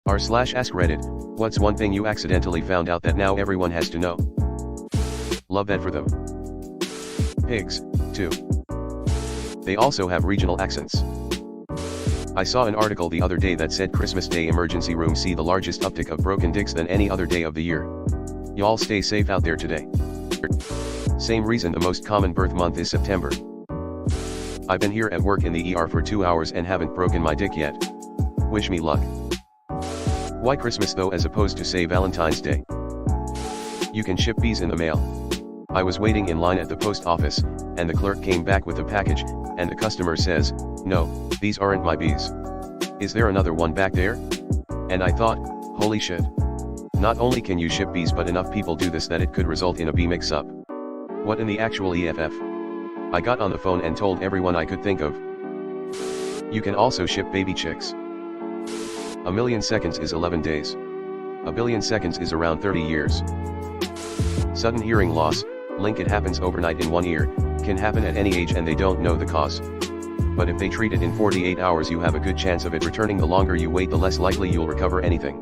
r/AskReddit, what's one thing you accidentally found out that now everyone has to know? Love that for them. Pigs, too. They also have regional accents. I saw an article the other day that said Christmas Day emergency rooms see the largest uptick of broken dicks than any other day of the year. Y'all stay safe out there today. Same reason the most common birth month is September. I've been here at work in the ER for 2 hours and haven't broken my dick yet. Wish me luck. Why Christmas though as opposed to say Valentine's Day? You can ship bees in the mail. I was waiting in line at the post office, and the clerk came back with a package, and the customer says, "No, these aren't my bees. Is there another one back there?" And I thought, holy shit. Not only can you ship bees but enough people do this that it could result in a bee mix-up. What in the actual EFF? I got on the phone and told everyone I could think of. You can also ship baby chicks. A million seconds is 11 days. A billion seconds is around 30 years. Sudden hearing loss, link it happens overnight in one ear, can happen at any age and they don't know the cause. But if they treat it in 48 hours you have a good chance of it returning. The longer you wait the less likely you'll recover anything.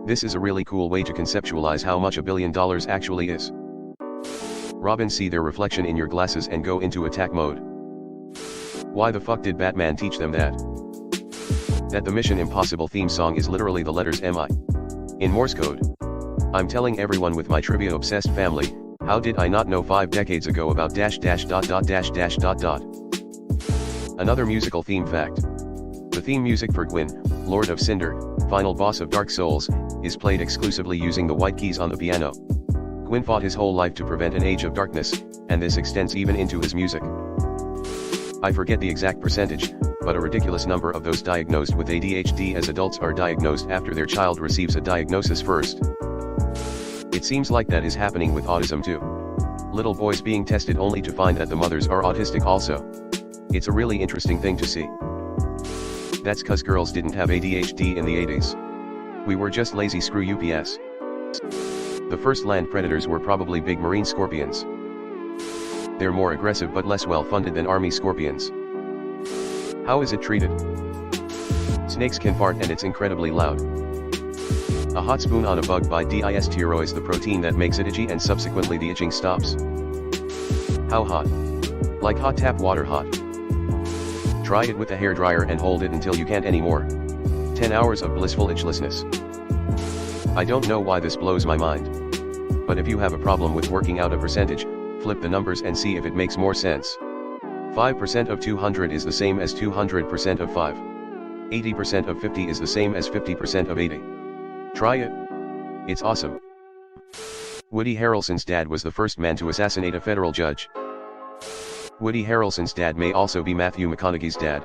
This is a really cool way to conceptualize how much $1 billion actually is. Robin, see their reflection in your glasses and go into attack mode. Why the fuck did Batman teach them that? That the Mission Impossible theme song is literally the letters MI in Morse code. I'm telling everyone with my trivia-obsessed family, how did I not know 5 decades ago about ... Another musical theme fact. The theme music for Gwyn, Lord of Cinder, final boss of Dark Souls, is played exclusively using the white keys on the piano. Gwyn fought his whole life to prevent an age of darkness, and this extends even into his music. I forget the exact percentage, but a ridiculous number of those diagnosed with ADHD as adults are diagnosed after their child receives a diagnosis first. It seems like that is happening with autism too. Little boys being tested only to find that the mothers are autistic also. It's a really interesting thing to see. That's 'cause girls didn't have ADHD in the 80s. We were just lazy, screw UPS. The first land predators were probably big marine scorpions. They're more aggressive but less well funded than army scorpions. How is it treated? Snakes can fart and it's incredibly loud. A hot spoon on a bug by steroids the protein that makes it itchy and subsequently the itching stops. How hot? Like hot tap water hot. Try it with a hairdryer and hold it until you can't anymore. 10 hours of blissful itchlessness. I don't know why this blows my mind. But if you have a problem with working out a percentage, flip the numbers and see if it makes more sense. 5% of 200 is the same as 200% of 5. 80% of 50 is the same as 50% of 80. Try it. It's awesome. Woody Harrelson's dad was the first man to assassinate a federal judge. Woody Harrelson's dad may also be Matthew McConaughey's dad.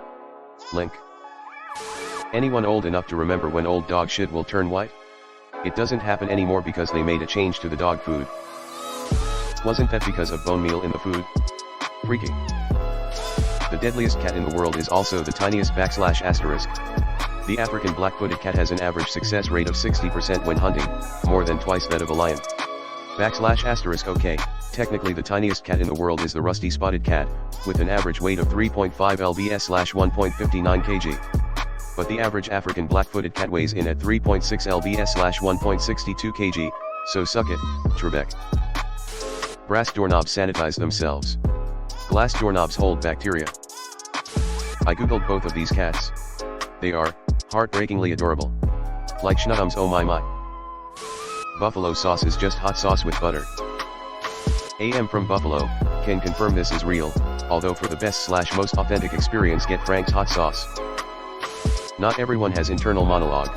Link. Anyone old enough to remember when old dog shit will turn white? It doesn't happen anymore because they made a change to the dog food. Wasn't that because of bone meal in the food? Freaky. The deadliest cat in the world is also the tiniest ***. The African black-footed cat has an average success rate of 60% when hunting, more than twice that of a lion. ***. Okay, technically the tiniest cat in the world is the rusty spotted cat, with an average weight of 3.5 lbs/1.59 kg. But the average African black-footed cat weighs in at 3.6 lbs/1.62 kg, so suck it, Trebek. Brass doorknobs sanitize themselves. Glass doorknobs hold bacteria. I googled both of these cats. They are heartbreakingly adorable. Like Schnuttums, oh my. Buffalo sauce is just hot sauce with butter. AM from Buffalo can confirm this is real, although for the best/most authentic experience get Frank's hot sauce. Not everyone has internal monologue.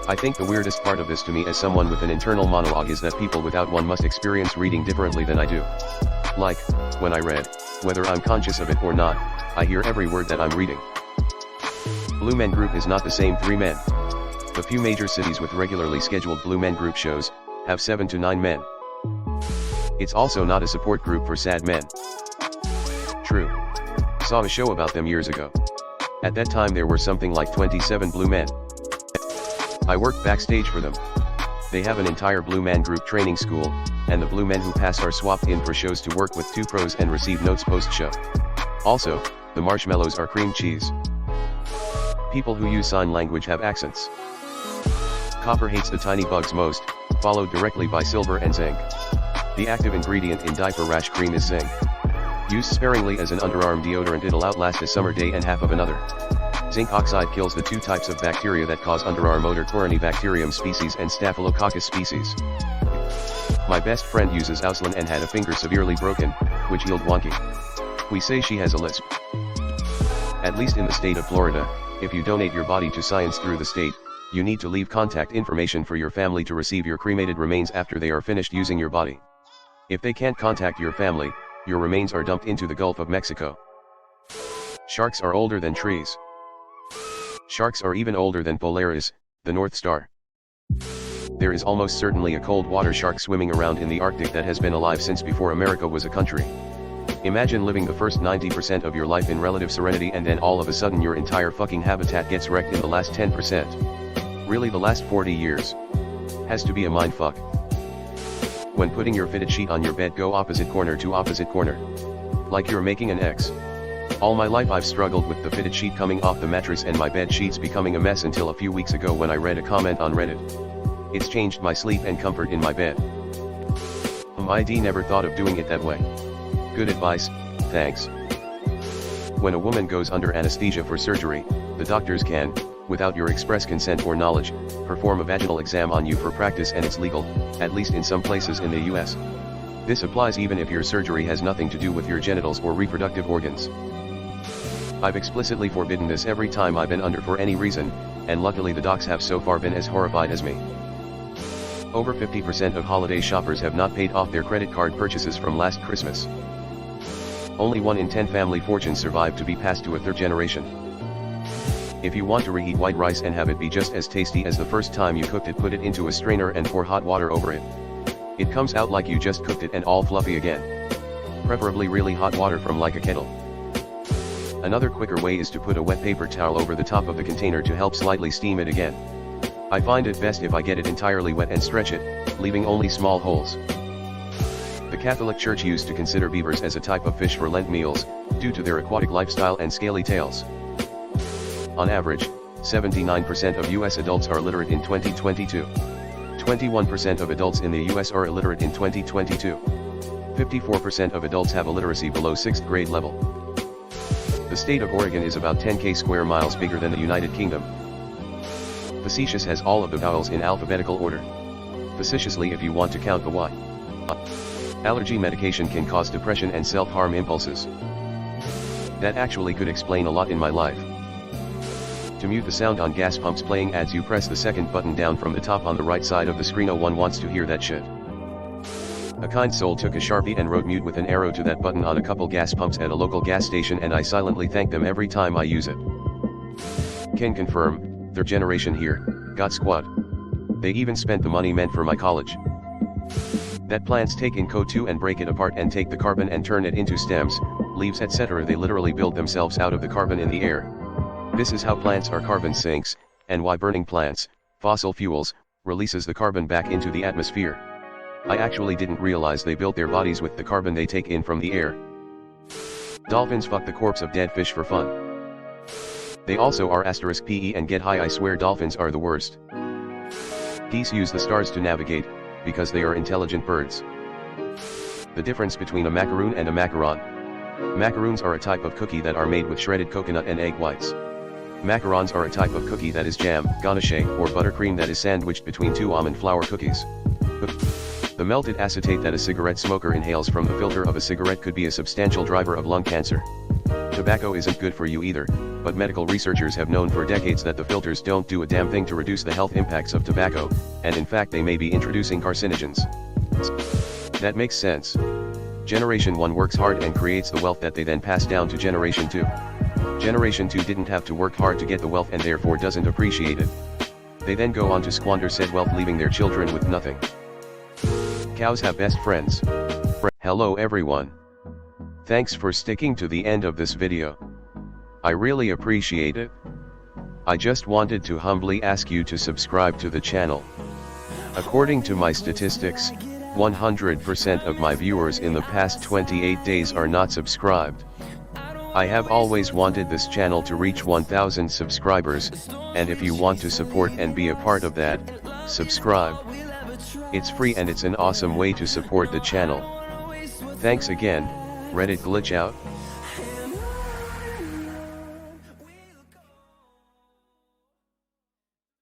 I think the weirdest part of this to me as someone with an internal monologue is that people without one must experience reading differently than I do. Like, when I read, whether I'm conscious of it or not, I hear every word that I'm reading. Blue Men Group is not the same 3 men. The few major cities with regularly scheduled Blue Men Group shows have 7 to 9 men. It's also not a support group for sad men. True. Saw a show about them years ago. At that time there were something like 27 Blue Men. I worked backstage for them. They have an entire Blue Man Group training school, and the Blue Men who pass are swapped in for shows to work with 2 pros and receive notes post-show. Also, the marshmallows are cream cheese. People who use sign language have accents. Copper hates the tiny bugs most, followed directly by silver and zinc. The active ingredient in diaper rash cream is zinc. Used sparingly as an underarm deodorant, it'll outlast a summer day and half of another. Zinc oxide kills the two types of bacteria that cause underarm odor: Corynebacterium species and Staphylococcus species. My best friend uses Auslan and had a finger severely broken, which healed wonky. We say she has a lisp. At least in the state of Florida, if you donate your body to science through the state, you need to leave contact information for your family to receive your cremated remains after they are finished using your body. If they can't contact your family, your remains are dumped into the Gulf of Mexico. Sharks are older than trees. Sharks are even older than Polaris, the North Star. There is almost certainly a cold water shark swimming around in the Arctic that has been alive since before America was a country. Imagine living the first 90% of your life in relative serenity and then all of a sudden your entire fucking habitat gets wrecked in the last 10%. Really, the last 40 years. Has to be a mindfuck. When putting your fitted sheet on your bed, go opposite corner to opposite corner. Like you're making an X. All my life I've struggled with the fitted sheet coming off the mattress and my bed sheets becoming a mess until a few weeks ago when I read a comment on Reddit. It's changed my sleep and comfort in my bed. ID never thought of doing it that way. Good advice, thanks. When a woman goes under anesthesia for surgery, the doctors can, without your express consent or knowledge, perform a vaginal exam on you for practice, and it's legal, at least in some places in the US. This applies even if your surgery has nothing to do with your genitals or reproductive organs. I've explicitly forbidden this every time I've been under for any reason, and luckily the docs have so far been as horrified as me. Over 50% of holiday shoppers have not paid off their credit card purchases from last Christmas. Only 1 in 10 family fortunes survive to be passed to a third generation. If you want to reheat white rice and have it be just as tasty as the first time you cooked it, put it into a strainer and pour hot water over it. It comes out like you just cooked it and all fluffy again. Preferably really hot water from like a kettle. Another quicker way is to put a wet paper towel over the top of the container to help slightly steam it again. I find it best if I get it entirely wet and stretch it, leaving only small holes. The Catholic Church used to consider beavers as a type of fish for Lent meals, due to their aquatic lifestyle and scaly tails. On average, 79% of US adults are literate in 2022. 21% of adults in the US are illiterate in 2022. 54% of adults have illiteracy below 6th grade level. The state of Oregon is about 10,000 square miles bigger than the United Kingdom. Facetious has all of the vowels in alphabetical order. Facetiously if you want to count the Y. Allergy medication can cause depression and self-harm impulses. That actually could explain a lot in my life. To mute the sound on gas pumps playing ads, you press the second button down from the top on the right side of the screen. No one wants to hear that shit. A kind soul took a Sharpie and wrote mute with an arrow to that button on a couple gas pumps at a local gas station, and I silently thank them every time I use it. Can confirm, third generation here, got squad. They even spent the money meant for my college. That plants take in CO2 and break it apart and take the carbon and turn it into stems, leaves, etc. They literally build themselves out of the carbon in the air. This is how plants are carbon sinks, and why burning plants, fossil fuels, releases the carbon back into the atmosphere. I actually didn't realize they built their bodies with the carbon they take in from the air. Dolphins fuck the corpse of dead fish for fun. They also are *PE and get high. I swear dolphins are the worst. Geese use the stars to navigate, because they are intelligent birds. The difference between a macaroon and a macaron. Macaroons are a type of cookie that are made with shredded coconut and egg whites. Macarons are a type of cookie that is jam, ganache, or buttercream that is sandwiched between 2 almond flour cookies. The melted acetate that a cigarette smoker inhales from the filter of a cigarette could be a substantial driver of lung cancer. Tobacco isn't good for you either, but medical researchers have known for decades that the filters don't do a damn thing to reduce the health impacts of tobacco, and in fact they may be introducing carcinogens. That makes sense. Generation 1 works hard and creates the wealth that they then pass down to Generation 2. Generation 2 didn't have to work hard to get the wealth and therefore doesn't appreciate it. They then go on to squander said wealth, leaving their children with nothing. Cows have best friends. Hello everyone. Thanks for sticking to the end of this video. I really appreciate it. I just wanted to humbly ask you to subscribe to the channel. According to my statistics, 100% of my viewers in the past 28 days are not subscribed. I have always wanted this channel to reach 1000 subscribers, and if you want to support and be a part of that, subscribe. It's free and it's an awesome way to support the channel. Thanks again, Reddit glitch out.